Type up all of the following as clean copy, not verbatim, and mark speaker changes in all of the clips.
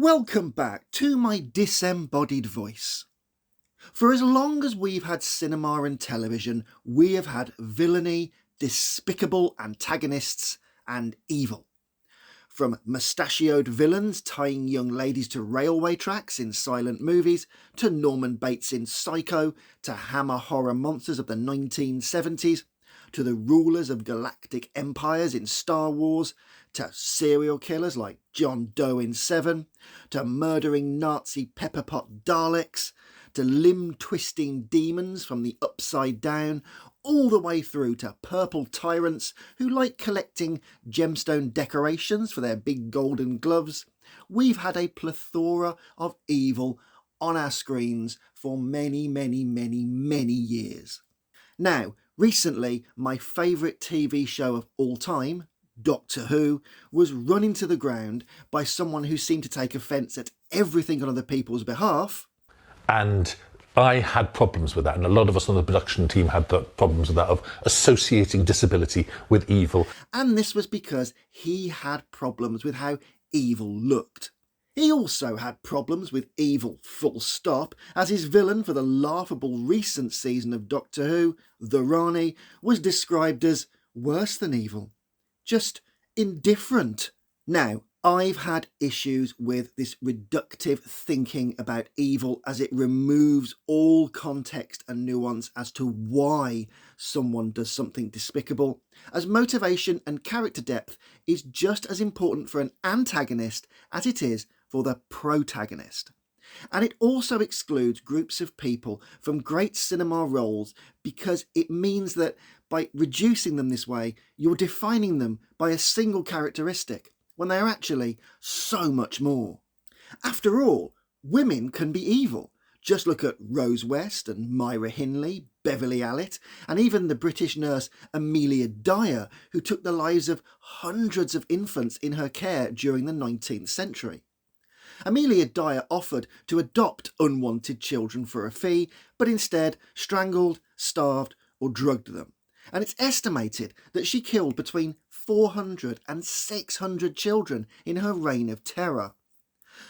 Speaker 1: Welcome back to my disembodied voice. For as long as we've had cinema and television, we have had villainy, despicable antagonists, and evil. From mustachioed villains tying young ladies to railway tracks in silent movies, to Norman Bates in Psycho, to Hammer horror monsters of the 1970s, to the rulers of galactic empires in Star Wars, to serial killers like John Doe in Seven, to murdering Nazi pepperpot Daleks, to limb-twisting demons from the Upside Down, all the way through to purple tyrants who like collecting gemstone decorations for their big golden gloves. We've had a plethora of evil on our screens for many years. Now, recently, my favourite TV show of all time, Doctor Who, was run into the ground by someone who seemed to take offence at everything on other people's behalf.
Speaker 2: And I had problems with that, and a lot of us on the production team had the problems with that, of associating disability with evil.
Speaker 1: And this was because he had problems with how evil looked. He also had problems with evil, full stop, as his villain for the laughable recent season of Doctor Who, the Rani, was described as worse than evil. Just indifferent. Now, I've had issues with this reductive thinking about evil as it removes all context and nuance as to why someone does something despicable, as motivation and character depth is just as important for an antagonist as it is for the protagonist. And it also excludes groups of people from great cinema roles because it means that by reducing them this way, you're defining them by a single characteristic, when they are actually so much more. After all, women can be evil. Just look at Rose West and Myra Hindley, Beverly Allitt, and even the British nurse Amelia Dyer, who took the lives of hundreds of infants in her care during the 19th century. Amelia Dyer offered to adopt unwanted children for a fee, but instead strangled, starved, or drugged them. And it's estimated that she killed between 400 and 600 children in her reign of terror.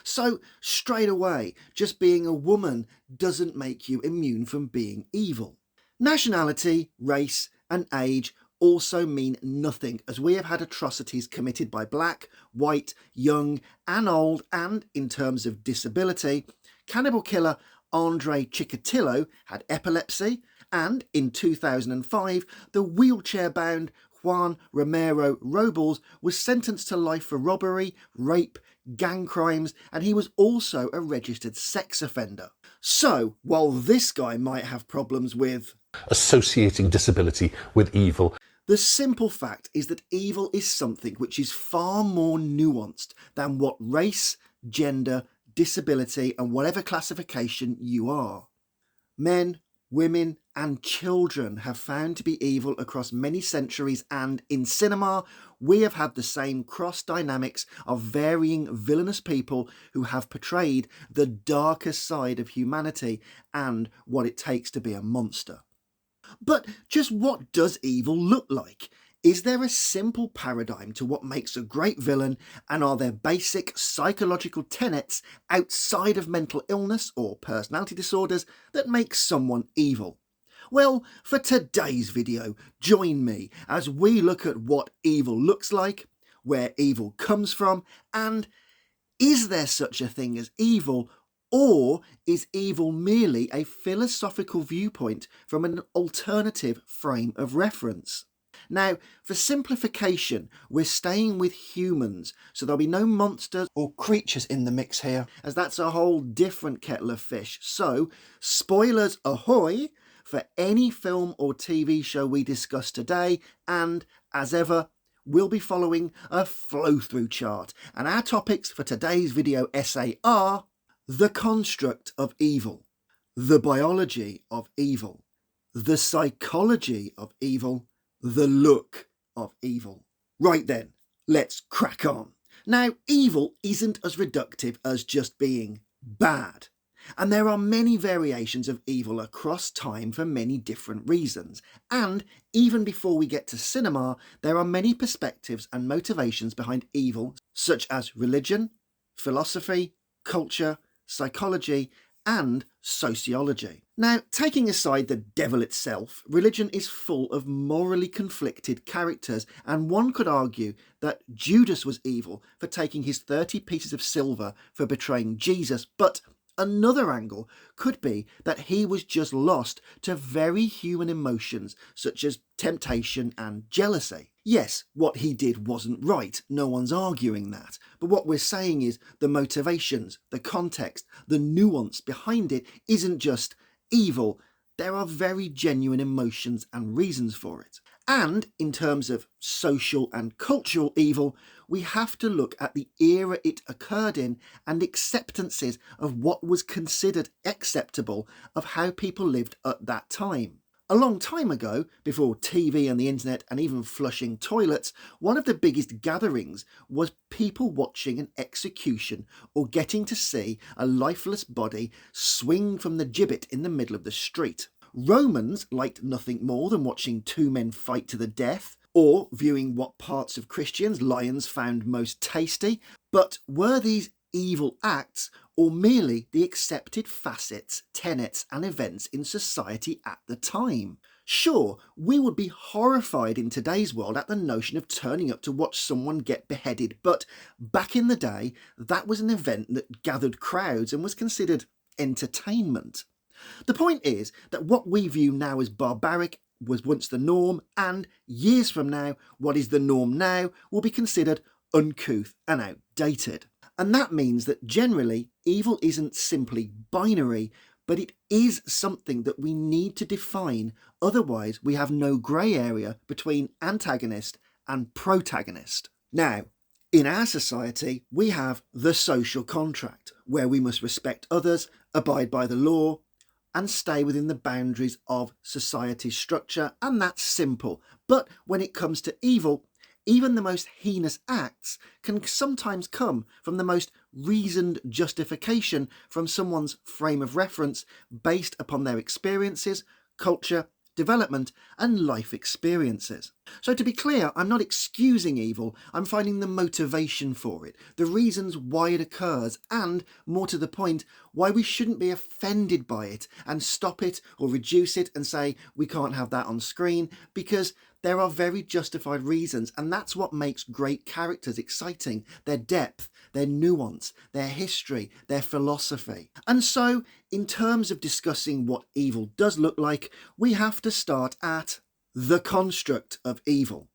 Speaker 1: So, straight away, just being a woman doesn't make you immune from being evil. Nationality, race, and age also mean nothing, as we have had atrocities committed by black, white, young, and old, and, in terms of disability, cannibal killer Andre Chikatilo had epilepsy, and in 2005, the wheelchair-bound Juan Romero Robles was sentenced to life for robbery, rape, gang crimes, and he was also a registered sex offender. So, while this guy might have problems with
Speaker 2: associating disability with evil,
Speaker 1: the simple fact is that evil is something which is far more nuanced than what race, gender, disability, and whatever classification you are. Men, women, and children have found to be evil across many centuries, and in cinema, we have had the same cross dynamics of varying villainous people who have portrayed the darker side of humanity and what it takes to be a monster. But just what does evil look like? Is there a simple paradigm to what makes a great villain, and are there basic psychological tenets outside of mental illness or personality disorders that make someone evil? Well, for today's video, join me as we look at what evil looks like, where evil comes from, and is there such a thing as evil, or is evil merely a philosophical viewpoint from an alternative frame of reference? Now, for simplification, we're staying with humans, so there'll be no monsters or creatures in the mix here, as that's a whole different kettle of fish. So, spoilers ahoy for any film or TV show we discuss today, and, as ever, we'll be following a flow-through chart. And our topics for today's video essay are the construct of evil, the biology of evil, the psychology of evil, the look of evil. Right then, let's crack on. Now, evil isn't as reductive as just being bad. And there are many variations of evil across time for many different reasons. And even before we get to cinema, there are many perspectives and motivations behind evil, such as religion, philosophy, culture, psychology, and sociology. Now, taking aside the devil itself, religion is full of morally conflicted characters, and one could argue that Judas was evil for taking his 30 pieces of silver for betraying Jesus, but another angle could be that he was just lost to very human emotions such as temptation and jealousy. Yes, what he did wasn't right, no one's arguing that, but what we're saying is the motivations, the context, the nuance behind it isn't just evil, there are very genuine emotions and reasons for it. And in terms of social and cultural evil, we have to look at the era it occurred in and acceptances of what was considered acceptable of how people lived at that time. A long time ago, before TV and the internet and even flushing toilets, one of the biggest gatherings was people watching an execution or getting to see a lifeless body swing from the gibbet in the middle of the street. Romans liked nothing more than watching two men fight to the death, or viewing what parts of Christians' lions found most tasty, but were these evil acts or merely the accepted facets, tenets and events in society at the time? Sure, we would be horrified in today's world at the notion of turning up to watch someone get beheaded, but back in the day, that was an event that gathered crowds and was considered entertainment. The point is that what we view now as barbaric was once the norm, and years from now, what is the norm now will be considered uncouth and outdated. And that means that generally, evil isn't simply binary, but it is something that we need to define, otherwise we have no grey area between antagonist and protagonist. Now, in our society, we have the social contract, where we must respect others, abide by the law, and stay within the boundaries of society's structure, and that's simple. But when it comes to evil, even the most heinous acts can sometimes come from the most reasoned justification from someone's frame of reference based upon their experiences, culture, development, and life experiences. So to be clear, I'm not excusing evil, I'm finding the motivation for it, the reasons why it occurs, and, more to the point, why we shouldn't be offended by it and stop it or reduce it and say we can't have that on screen, because there are very justified reasons, and that's what makes great characters exciting, their depth, their nuance, their history, their philosophy. And so, in terms of discussing what evil does look like, we have to start at the construct of evil.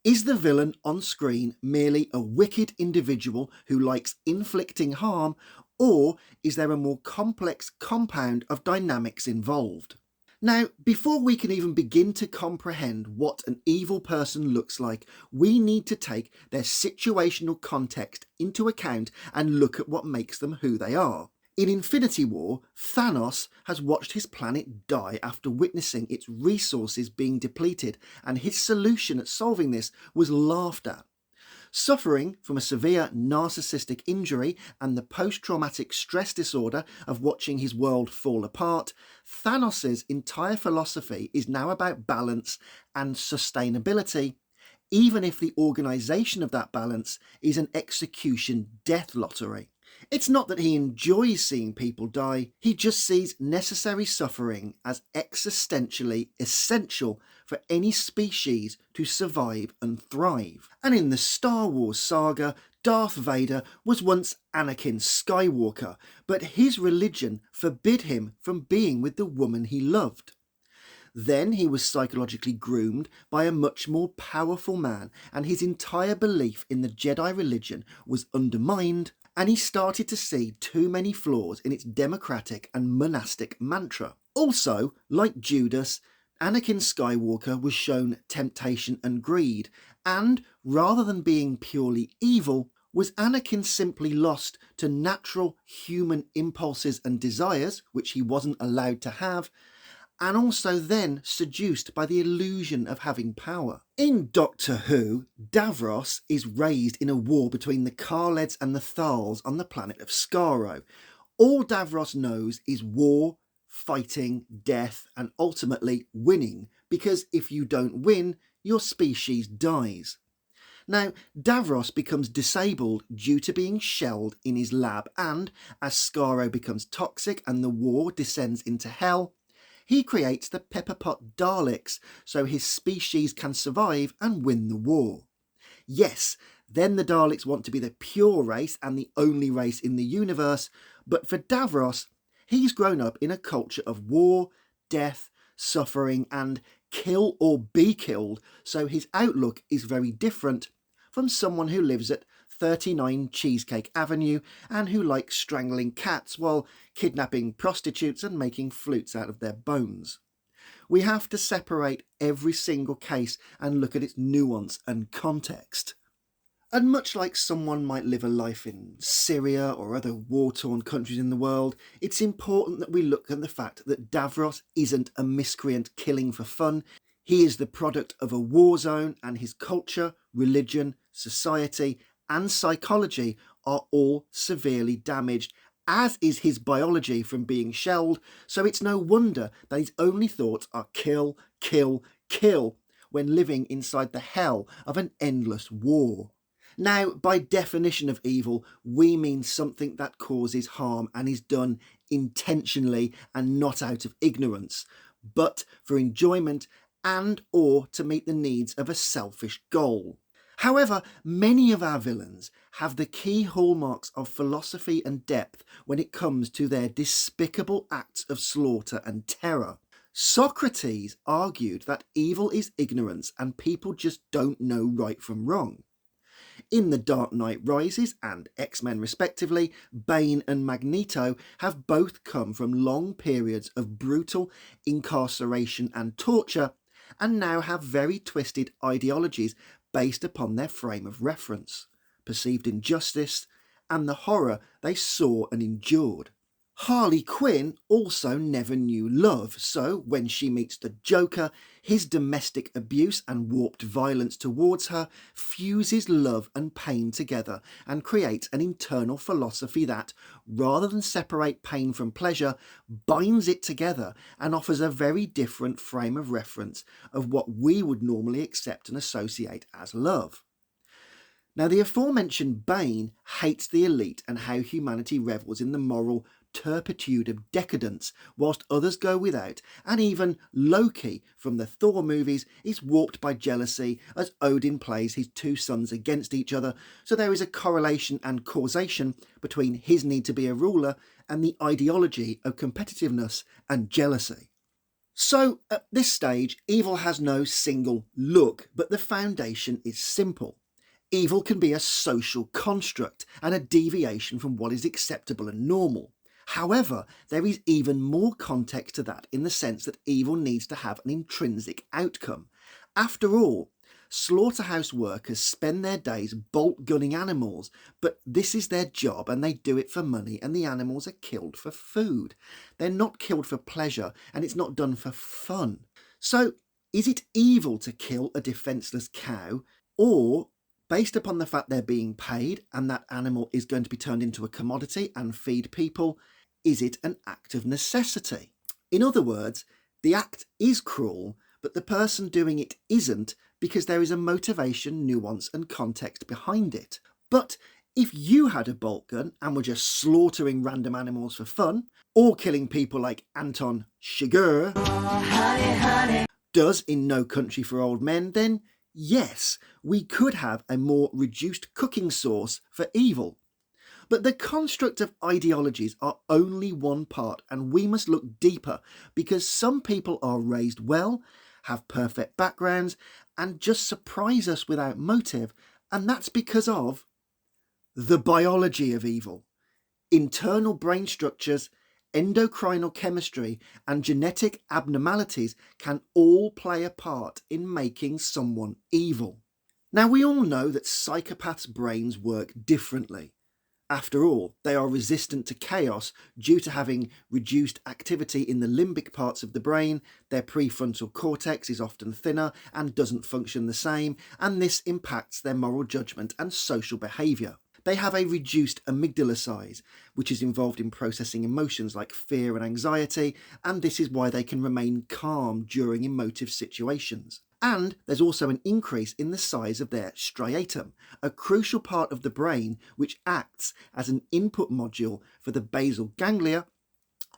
Speaker 1: Is the villain on screen merely a wicked individual who likes inflicting harm, or is there a more complex compound of dynamics involved? Now, before we can even begin to comprehend what an evil person looks like, we need to take their situational context into account and look at what makes them who they are. In Infinity War, Thanos has watched his planet die after witnessing its resources being depleted, and his solution at solving this was laughed at. Suffering from a severe narcissistic injury and the post-traumatic stress disorder of watching his world fall apart, Thanos' entire philosophy is now about balance and sustainability, even if the organisation of that balance is an execution death lottery. It's not that he enjoys seeing people die, he just sees necessary suffering as existentially essential for any species to survive and thrive. And in the Star Wars saga, Darth Vader was once Anakin Skywalker, but his religion forbid him from being with the woman he loved. Then he was psychologically groomed by a much more powerful man, and his entire belief in the Jedi religion was undermined, and he started to see too many flaws in its democratic and monastic mantra. Also, like Judas, Anakin Skywalker was shown temptation and greed, and rather than being purely evil, was Anakin simply lost to natural human impulses and desires, which he wasn't allowed to have, and also then seduced by the illusion of having power. In Doctor Who, Davros is raised in a war between the Khaleds and the Thals on the planet of Skaro. All Davros knows is war, fighting, death, and ultimately winning, because if you don't win, your species dies. Now, Davros becomes disabled due to being shelled in his lab, and as Skaro becomes toxic and the war descends into hell, he creates the Pepperpot Daleks so his species can survive and win the war. Yes, then the Daleks want to be the pure race and the only race in the universe, but for Davros, he's grown up in a culture of war, death, suffering, and kill or be killed, so his outlook is very different from someone who lives at 39 Cheesecake Avenue and who likes strangling cats while kidnapping prostitutes and making flutes out of their bones. We have to separate every single case and look at its nuance and context. And much like someone might live a life in Syria or other war-torn countries in the world, it's important that we look at the fact that Davros isn't a miscreant killing for fun. He is the product of a war zone, and his culture, religion, society, and psychology are all severely damaged, as is his biology from being shelled, so it's no wonder that his only thoughts are kill, kill, kill when living inside the hell of an endless war. Now, by definition of evil, we mean something that causes harm and is done intentionally and not out of ignorance, but for enjoyment and or to meet the needs of a selfish goal. However, many of our villains have the key hallmarks of philosophy and depth when it comes to their despicable acts of slaughter and terror. Socrates argued that evil is ignorance and people just don't know right from wrong. In The Dark Knight Rises and X-Men respectively, Bane and Magneto have both come from long periods of brutal incarceration and torture, and now have very twisted ideologies based upon their frame of reference, perceived injustice, and the horror they saw and endured. Harley Quinn also never knew love, so when she meets the Joker, his domestic abuse and warped violence towards her fuses love and pain together and creates an internal philosophy that, rather than separate pain from pleasure, binds it together and offers a very different frame of reference of what we would normally accept and associate as love. Now, the aforementioned Bane hates the elite and how humanity revels in the moral turpitude of decadence, whilst others go without, and even Loki from the Thor movies is warped by jealousy as Odin plays his two sons against each other, so there is a correlation and causation between his need to be a ruler and the ideology of competitiveness and jealousy. So, at this stage, evil has no single look, but the foundation is simple. Evil can be a social construct and a deviation from what is acceptable and normal. However, there is even more context to that in the sense that evil needs to have an intrinsic outcome. After all, slaughterhouse workers spend their days bolt gunning animals, but this is their job and they do it for money, and the animals are killed for food. They're not killed for pleasure, and it's not done for fun. So, is it evil to kill a defenceless cow, or based upon the fact they're being paid and that animal is going to be turned into a commodity and feed people, is it an act of necessity? In other words, the act is cruel, but the person doing it isn't, because there is a motivation, nuance and context behind it. But if you had a bolt gun and were just slaughtering random animals for fun, or killing people like Anton Chigurh does in No Country for Old Men, then yes, we could have a more reduced cooking sauce for evil. But the construct of ideologies are only one part, and we must look deeper, because some people are raised well, have perfect backgrounds, and just surprise us without motive, and that's because of the biology of evil. Internal brain structures, endocrinal chemistry, and genetic abnormalities can all play a part in making someone evil. Now, we all know that psychopaths' brains work differently. After all, they are resistant to chaos due to having reduced activity in the limbic parts of the brain. Their prefrontal cortex is often thinner and doesn't function the same, and this impacts their moral judgment and social behaviour. They have a reduced amygdala size, which is involved in processing emotions like fear and anxiety, and this is why they can remain calm during emotive situations. And there's also an increase in the size of their striatum, a crucial part of the brain which acts as an input module for the basal ganglia,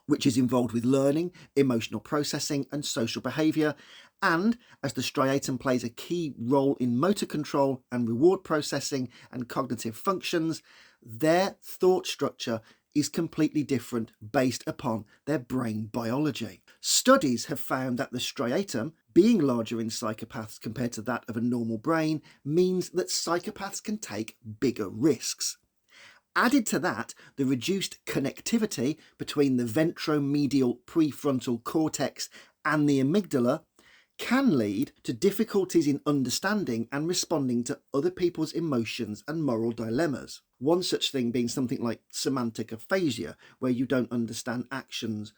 Speaker 1: which is involved with learning, emotional processing, and social behaviour. And as the striatum plays a key role in motor control and reward processing and cognitive functions, their thought structure is completely different based upon their brain biology. Studies have found that the striatum, being larger in psychopaths compared to that of a normal brain, means that psychopaths can take bigger risks. Added to that, the reduced connectivity between the ventromedial prefrontal cortex and the amygdala can lead to difficulties in understanding and responding to other people's emotions and moral dilemmas. One such thing being something like semantic aphasia, where you don't understand actions,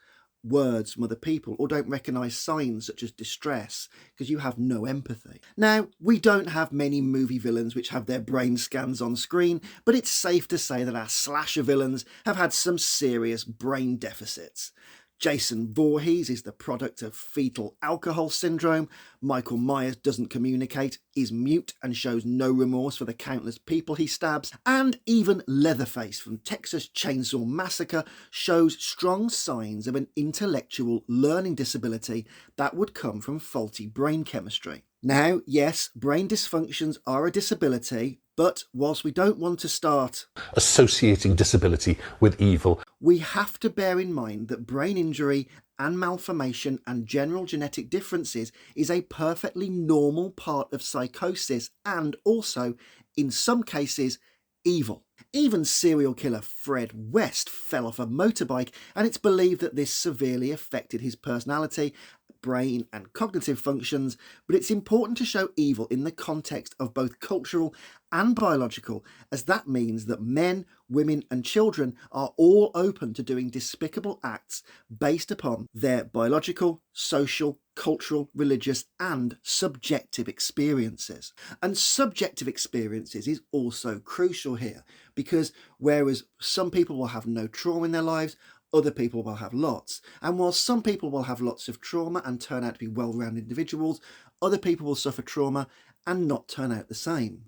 Speaker 1: words from other people, or don't recognise signs such as distress because you have no empathy. Now, we don't have many movie villains which have their brain scans on screen, but it's safe to say that our slasher villains have had some serious brain deficits. Jason Voorhees is the product of fetal alcohol syndrome. Michael Myers doesn't communicate, is mute and shows no remorse for the countless people he stabs. And even Leatherface from Texas Chainsaw Massacre shows strong signs of an intellectual learning disability that would come from faulty brain chemistry. Now, yes, brain dysfunctions are a disability, but whilst we don't want to start
Speaker 2: associating disability with evil,
Speaker 1: we have to bear in mind that brain injury and malformation and general genetic differences is a perfectly normal part of psychosis and also, in some cases, evil. Even serial killer Fred West fell off a motorbike, and it's believed that this severely affected his personality, brain and cognitive functions, but it's important to show evil in the context of both cultural and biological, as that means that men, women and children are all open to doing despicable acts based upon their biological, social, cultural, religious and subjective experiences. And subjective experiences is also crucial here, because whereas some people will have no trauma in their lives, other people will have lots. And while some people will have lots of trauma and turn out to be well-rounded individuals, other people will suffer trauma and not turn out the same.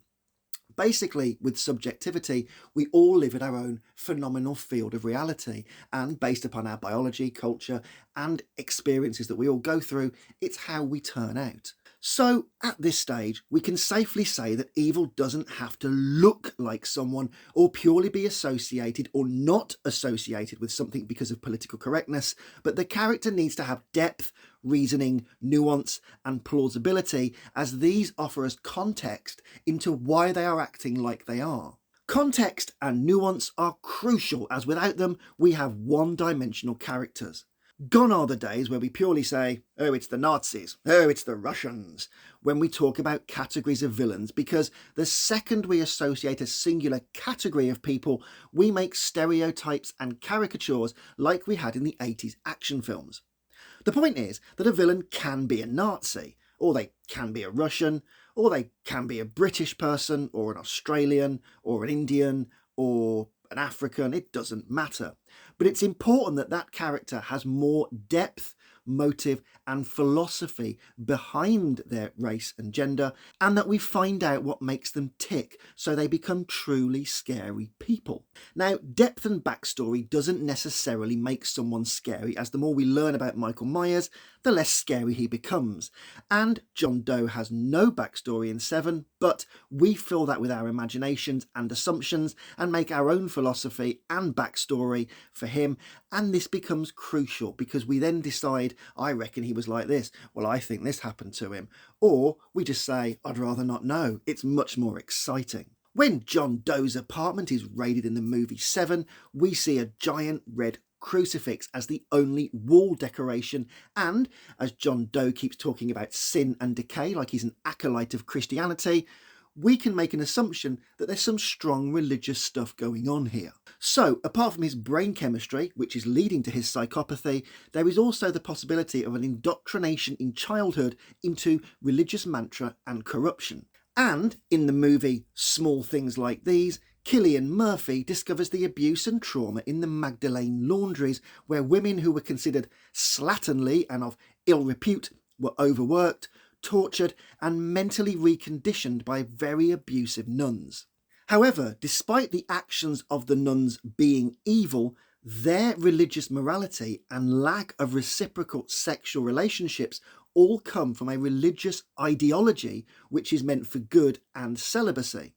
Speaker 1: Basically, with subjectivity, we all live in our own phenomenal field of reality, and based upon our biology, culture, and experiences that we all go through, it's how we turn out. So, at this stage, we can safely say that evil doesn't have to look like someone or purely be associated or not associated with something because of political correctness, but the character needs to have depth, reasoning, nuance, and plausibility, as these offer us context into why they are acting like they are. Context and nuance are crucial, as without them, we have one-dimensional characters. Gone are the days where we purely say, oh, it's the Nazis, oh, it's the Russians, when we talk about categories of villains, because the second we associate a singular category of people, we make stereotypes and caricatures like we had in the 80s action films. The point is that a villain can be a Nazi, or they can be a Russian, or they can be a British person, or an Australian, or an Indian, or an African, it doesn't matter. But it's important that that character has more depth, motive and philosophy behind their race and gender, and that we find out what makes them tick so they become truly scary people. Now, depth and backstory doesn't necessarily make someone scary, as the more we learn about Michael Myers, the less scary he becomes. And John Doe has no backstory in Seven, but we fill that with our imaginations and assumptions and make our own philosophy and backstory for him, and this becomes crucial because we then decide, I reckon he was like this, well I think this happened to him, or we just say, I'd rather not know. It's much more exciting. When John Doe's apartment is raided in the movie Seven, we see a giant red crucifix as the only wall decoration, and as John Doe keeps talking about sin and decay like he's an acolyte of Christianity, we can make an assumption that there's some strong religious stuff going on here. So, apart from his brain chemistry, which is leading to his psychopathy, there is also the possibility of an indoctrination in childhood into religious mantra and corruption. And in the movie Small Things Like These, Cillian Murphy discovers the abuse and trauma in the Magdalene laundries, where women who were considered slatternly and of ill repute were overworked, tortured and mentally reconditioned by very abusive nuns. However, despite the actions of the nuns being evil, their religious morality and lack of reciprocal sexual relationships all come from a religious ideology which is meant for good and celibacy.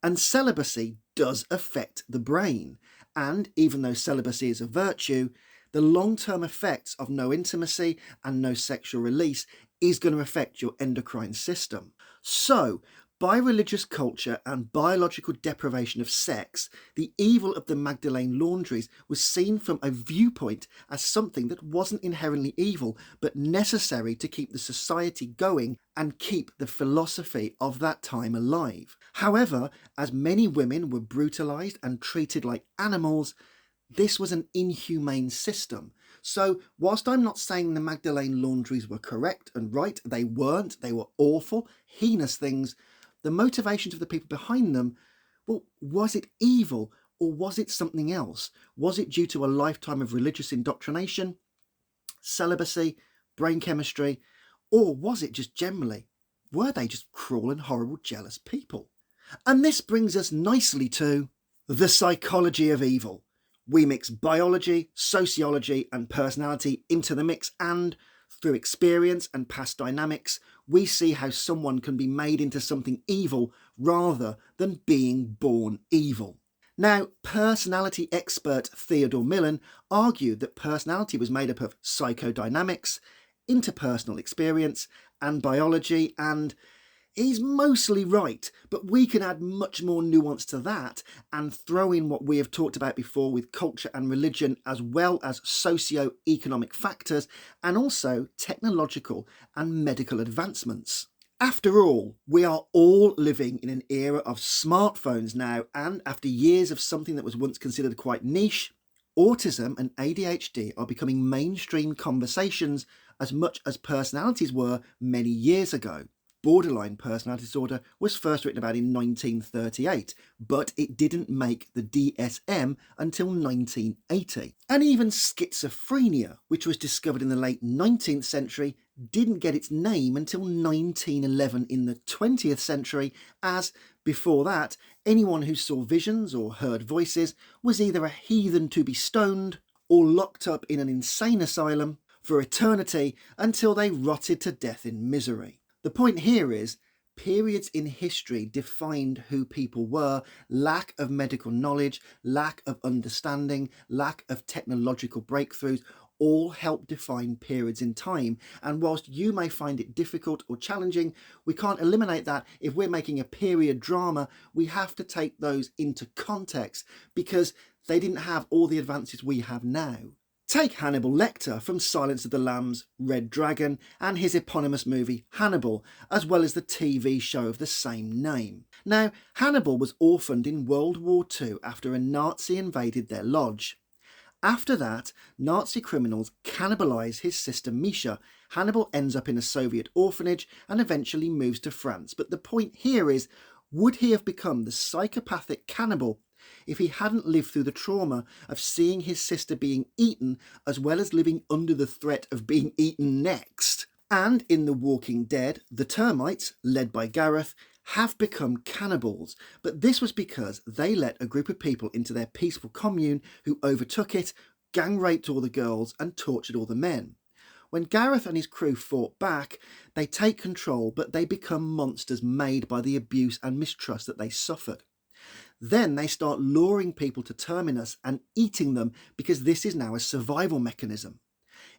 Speaker 1: And celibacy does affect the brain, and even though celibacy is a virtue, the long-term effects of no intimacy and no sexual release is going to affect your endocrine system. So, by religious culture and biological deprivation of sex, the evil of the Magdalene laundries was seen from a viewpoint as something that wasn't inherently evil, but necessary to keep the society going and keep the philosophy of that time alive. However, as many women were brutalized and treated like animals, this was an inhumane system. So, whilst I'm not saying the Magdalene laundries were correct and right, they weren't, they were awful, heinous things. The motivations of the people behind them, well, was it evil or was it something else? Was it due to a lifetime of religious indoctrination, celibacy, brain chemistry, or was it just generally, were they just cruel and horrible, jealous people? And this brings us nicely to the psychology of evil. We mix biology, sociology, and personality into the mix, and through experience and past dynamics, we see how someone can be made into something evil rather than being born evil. Now, personality expert Theodore Millon argued that personality was made up of psychodynamics, interpersonal experience, and biology, and he's mostly right, but we can add much more nuance to that and throw in what we have talked about before with culture and religion, as well as socio-economic factors and also technological and medical advancements. After all, we are all living in an era of smartphones now, and after years of something that was once considered quite niche, autism and ADHD are becoming mainstream conversations as much as personalities were many years ago. Borderline personality disorder was first written about in 1938, but it didn't make the DSM until 1980. And even schizophrenia, which was discovered in the late 19th century, didn't get its name until 1911 in the 20th century, as before that, anyone who saw visions or heard voices was either a heathen to be stoned or locked up in an insane asylum for eternity until they rotted to death in misery. The point here is, periods in history defined who people were. Lack of medical knowledge, lack of understanding, lack of technological breakthroughs all help define periods in time. And whilst you may find it difficult or challenging, we can't eliminate that. If we're making a period drama, we have to take those into context because they didn't have all the advances we have now. Take Hannibal Lecter from Silence of the Lambs, Red Dragon, and his eponymous movie Hannibal, as well as the TV show of the same name. Now, Hannibal was orphaned in World War II after a Nazi invaded their lodge. After that, Nazi criminals cannibalise his sister Misha. Hannibal ends up in a Soviet orphanage and eventually moves to France. But the point here is, would he have become the psychopathic cannibal if he hadn't lived through the trauma of seeing his sister being eaten, as well as living under the threat of being eaten next? And in The Walking Dead, the termites, led by Gareth, have become cannibals, but this was because they let a group of people into their peaceful commune who overtook it, gang raped all the girls and tortured all the men. When Gareth and his crew fought back, they take control, but they become monsters made by the abuse and mistrust that they suffered. Then they start luring people to Terminus and eating them because this is now a survival mechanism.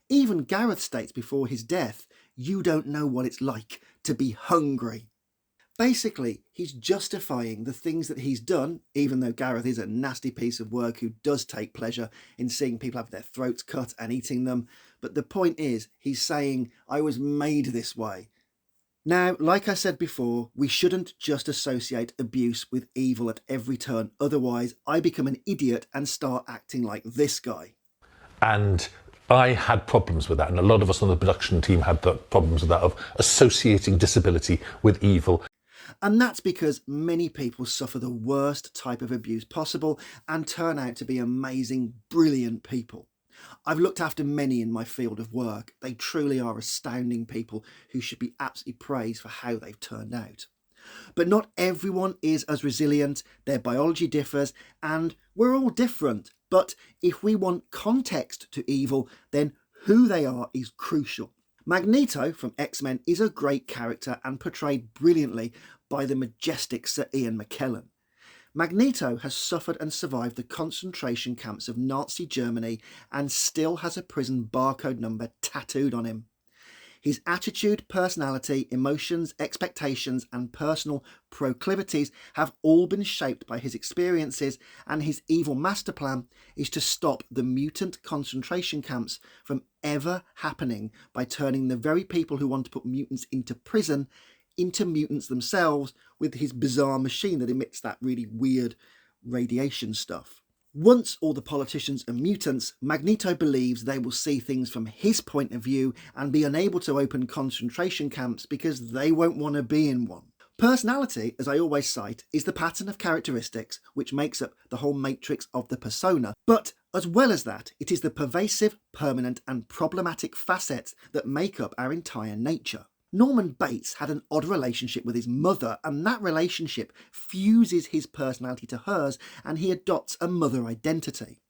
Speaker 1: Even Gareth states before his death, "You don't know what it's like to be hungry." Basically, he's justifying the things that he's done, even though Gareth is a nasty piece of work who does take pleasure in seeing people have their throats cut and eating them. But the point is, he's saying, I was made this way. Now, like I said before, we shouldn't just associate abuse with evil at every turn. Otherwise, I become an idiot and start acting like this guy.
Speaker 2: And I had problems with that, and a lot of us on the production team had the problems with that, of associating disability with evil.
Speaker 1: And that's because many people suffer the worst type of abuse possible and turn out to be amazing, brilliant people. I've looked after many in my field of work. They truly are astounding people who should be absolutely praised for how they've turned out. But not everyone is as resilient, their biology differs, and we're all different. But if we want context to evil, then who they are is crucial. Magneto from X-Men is a great character and portrayed brilliantly by the majestic Sir Ian McKellen. Magneto has suffered and survived the concentration camps of Nazi Germany and still has a prison barcode number tattooed on him. His attitude, personality, emotions, expectations, and personal proclivities have all been shaped by his experiences, and his evil master plan is to stop the mutant concentration camps from ever happening by turning the very people who want to put mutants into prison into mutants themselves with his bizarre machine that emits that really weird radiation stuff. Once all the politicians are mutants, Magneto believes they will see things from his point of view and be unable to open concentration camps because they won't want to be in one. Personality, as I always cite, is the pattern of characteristics which makes up the whole matrix of the persona, but as well as that, it is the pervasive, permanent and problematic facets that make up our entire nature. Norman Bates had an odd relationship with his mother, and that relationship fuses his personality to hers, and he adopts a mother identity.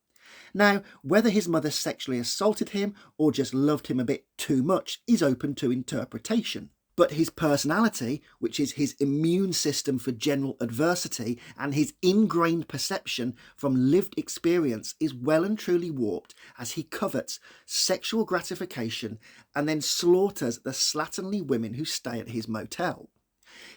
Speaker 1: Now, whether his mother sexually assaulted him or just loved him a bit too much is open to interpretation. But his personality, which is his immune system for general adversity and his ingrained perception from lived experience, is well and truly warped as he covets sexual gratification and then slaughters the slatternly women who stay at his motel.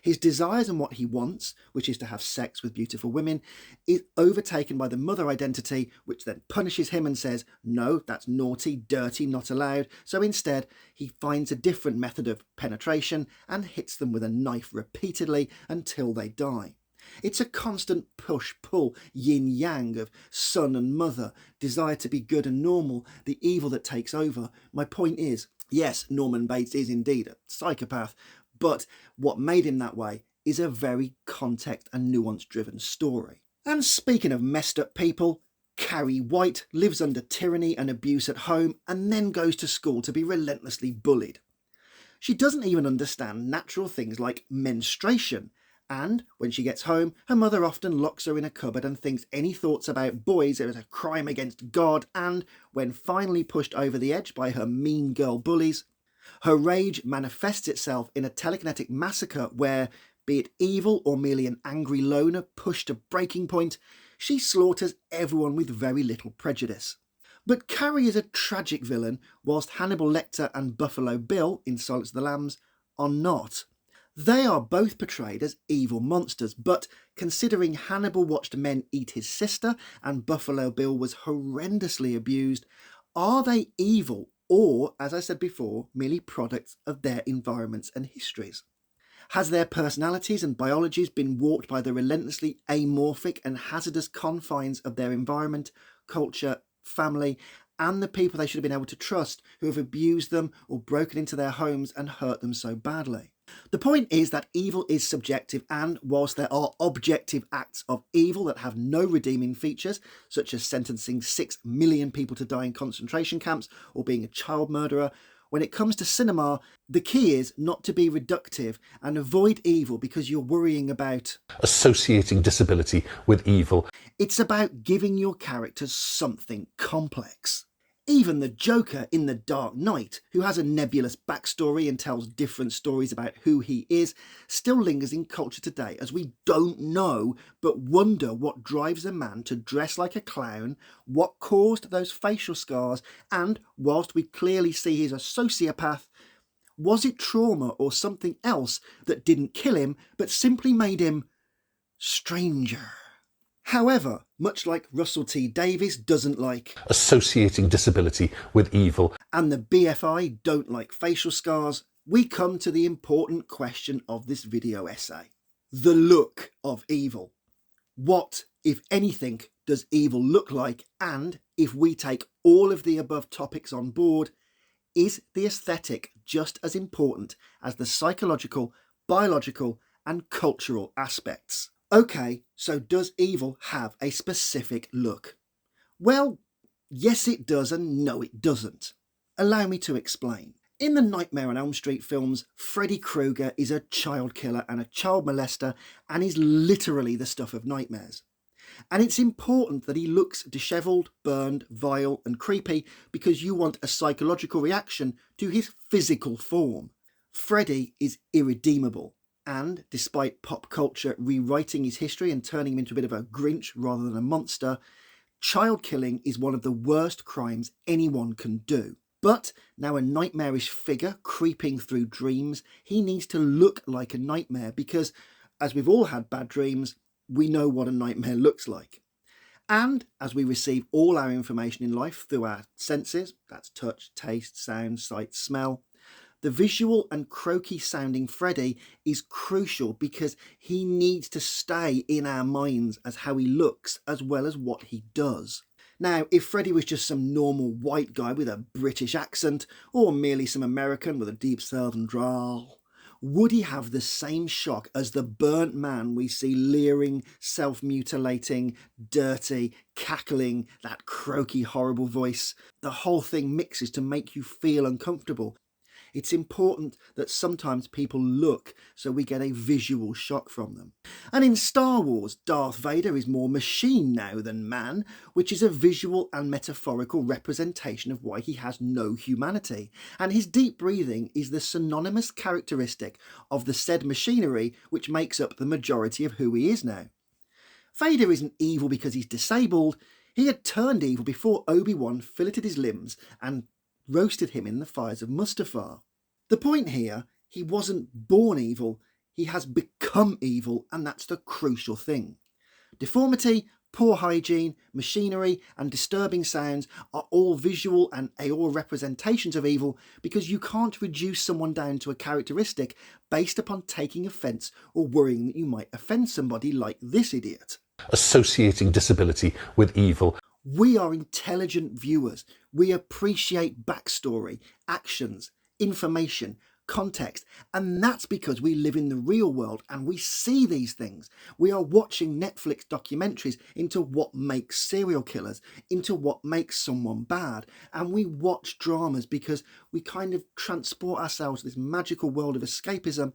Speaker 1: His desires and what he wants, which is to have sex with beautiful women, is overtaken by the mother identity, which then punishes him and says, no, that's naughty, dirty, not allowed. So instead, he finds a different method of penetration and hits them with a knife repeatedly until they die. It's a constant push-pull, yin-yang of son and mother, desire to be good and normal, the evil that takes over. My point is, yes, Norman Bates is indeed a psychopath, but what made him that way is a very context and nuance driven story. And speaking of messed up people, Carrie White lives under tyranny and abuse at home and then goes to school to be relentlessly bullied. She doesn't even understand natural things like menstruation, and when she gets home, her mother often locks her in a cupboard and thinks any thoughts about boys are a crime against God, and when finally pushed over the edge by her mean girl bullies, her rage manifests itself in a telekinetic massacre where, be it evil or merely an angry loner pushed to breaking point, she slaughters everyone with very little prejudice. But Carrie is a tragic villain, whilst Hannibal Lecter and Buffalo Bill in Silence of the Lambs are not. They are both portrayed as evil monsters, but considering Hannibal watched men eat his sister and Buffalo Bill was horrendously abused, are they evil? Or, as I said before, merely products of their environments and histories? Has their personalities and biologies been warped by the relentlessly amorphic and hazardous confines of their environment, culture, family, and the people they should have been able to trust who have abused them or broken into their homes and hurt them so badly? The point is that evil is subjective, and whilst there are objective acts of evil that have no redeeming features, such as sentencing 6 million people to die in concentration camps or being a child murderer, when it comes to cinema, the key is not to be reductive and avoid evil because you're worrying about
Speaker 2: associating disability with evil.
Speaker 1: It's about giving your characters something complex. Even the Joker in The Dark Knight, who has a nebulous backstory and tells different stories about who he is, still lingers in culture today as we don't know but wonder what drives a man to dress like a clown, what caused those facial scars, and whilst we clearly see he's a sociopath, was it trauma or something else that didn't kill him but simply made him stranger? However, much like Russell T Davies doesn't like
Speaker 2: associating disability with evil,
Speaker 1: and the BFI don't like facial scars, we come to the important question of this video essay. The look of evil. What, if anything, does evil look like? And if we take all of the above topics on board, is the aesthetic just as important as the psychological, biological, and cultural aspects? Okay, so does evil have a specific look? Well, Yes, it does, and no, it doesn't. Allow me to explain. In the Nightmare on Elm Street films, Freddy Krueger is a child killer and a child molester and is literally the stuff of nightmares. And it's important that he looks dishevelled, burned, vile and creepy because you want a psychological reaction to his physical form. Freddy is irredeemable, and despite pop culture rewriting his history and turning him into a bit of a Grinch rather than a monster, child killing is one of the worst crimes anyone can do. But now a nightmarish figure creeping through dreams, he needs to look like a nightmare because, as we've all had bad dreams, we know what a nightmare looks like. And as we receive all our information in life through our senses, that's touch, taste, sound, sight, smell, the visual and croaky sounding Freddy is crucial because he needs to stay in our minds as how he looks as well as what he does. Now, if Freddy was just some normal white guy with a British accent, or merely some American with a deep southern drawl, would he have the same shock as the burnt man we see leering, self-mutilating, dirty, cackling, that croaky, horrible voice? The whole thing mixes to make you feel uncomfortable. It's important that sometimes people look so we get a visual shock from them. And in Star Wars, Darth Vader is more machine now than man, which is a visual and metaphorical representation of why he has no humanity. And his deep breathing is the synonymous characteristic of the said machinery which makes up the majority of who he is now. Vader isn't evil because he's disabled. He had turned evil before Obi-Wan filleted his limbs and roasted him in the fires of Mustafar. The point here, he wasn't born evil, he has become evil, and that's the crucial thing. Deformity, poor hygiene, machinery, and disturbing sounds are all visual and aor representations of evil because you can't reduce someone down to a characteristic based upon taking offence or worrying that you might offend somebody like this idiot.
Speaker 2: Associating disability with evil.
Speaker 1: We are intelligent viewers. We appreciate backstory, actions, information, context, and that's because we live in the real world and we see these things. We are watching Netflix documentaries into what makes serial killers, into what makes someone bad, and we watch dramas because we kind of transport ourselves to this magical world of escapism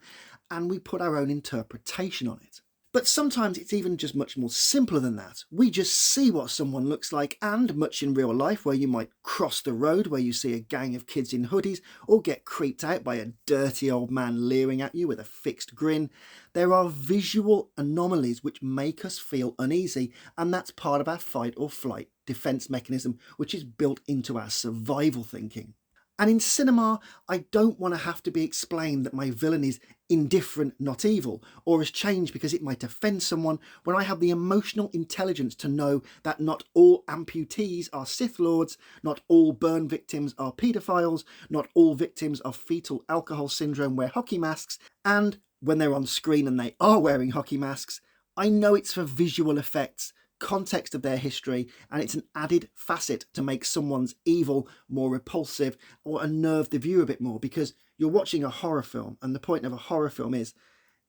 Speaker 1: and we put our own interpretation on it. But sometimes it's even just much more simpler than that. We just see what someone looks like, and much in real life where you might cross the road where you see a gang of kids in hoodies or get creeped out by a dirty old man leering at you with a fixed grin, there are visual anomalies which make us feel uneasy, and that's part of our fight or flight defence mechanism which is built into our survival thinking. And in cinema, I don't want to have to be explained that my villain is indifferent, not evil, or has changed because it might offend someone, when I have the emotional intelligence to know that not all amputees are Sith Lords, not all burn victims are paedophiles, not all victims of fetal alcohol syndrome wear hockey masks, and when they're on screen and they are wearing hockey masks, I know it's for visual effects, context of their history, and it's an added facet to make someone's evil more repulsive or unnerve the viewer a bit more, because you're watching a horror film and the point of a horror film is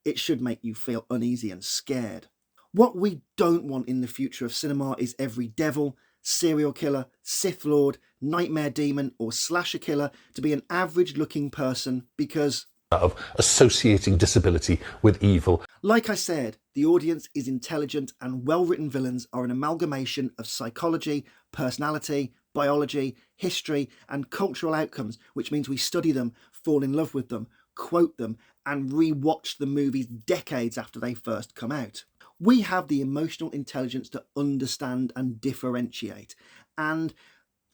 Speaker 1: it should make you feel uneasy and scared. What we don't want in the future of cinema is every devil, serial killer, Sith Lord, nightmare demon or slasher killer to be an average looking person because
Speaker 2: of associating disability with evil.
Speaker 1: Like I said, the audience is intelligent and well-written villains are an amalgamation of psychology, personality, biology, history and cultural outcomes, which means we study them, fall in love with them, quote them and re-watch the movies decades after they first come out. We have the emotional intelligence to understand and differentiate, and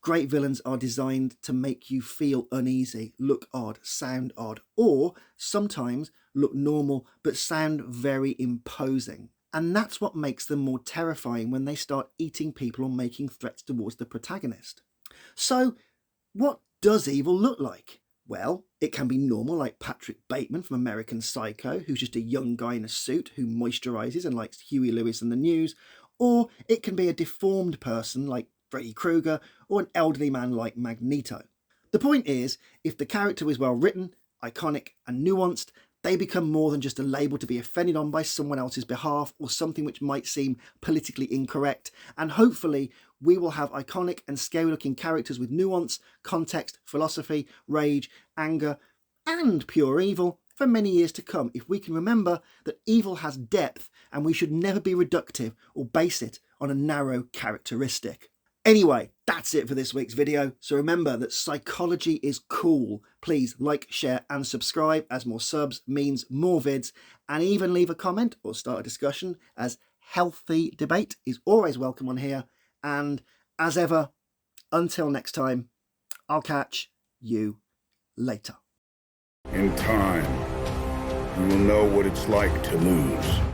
Speaker 1: great villains are designed to make you feel uneasy, look odd, sound odd, or sometimes look normal but sound very imposing. And that's what makes them more terrifying when they start eating people or making threats towards the protagonist. So, what does evil look like? Well, it can be normal, like Patrick Bateman from American Psycho, who's just a young guy in a suit who moisturises and likes Huey Lewis and the news, or it can be a deformed person like Freddy Krueger, or an elderly man like Magneto. The point is, if the character is well written, iconic and nuanced, they become more than just a label to be offended on by someone else's behalf or something which might seem politically incorrect, and hopefully we will have iconic and scary-looking characters with nuance, context, philosophy, rage, anger, and pure evil for many years to come, if we can remember that evil has depth and we should never be reductive or base it on a narrow characteristic. Anyway, that's it for this week's video. So remember that psychology is cool. Please like, share and subscribe, as more subs means more vids, and even leave a comment or start a discussion, as healthy debate is always welcome on here. And as ever, until next time, I'll catch you later.
Speaker 3: In time, you will know what it's like to lose.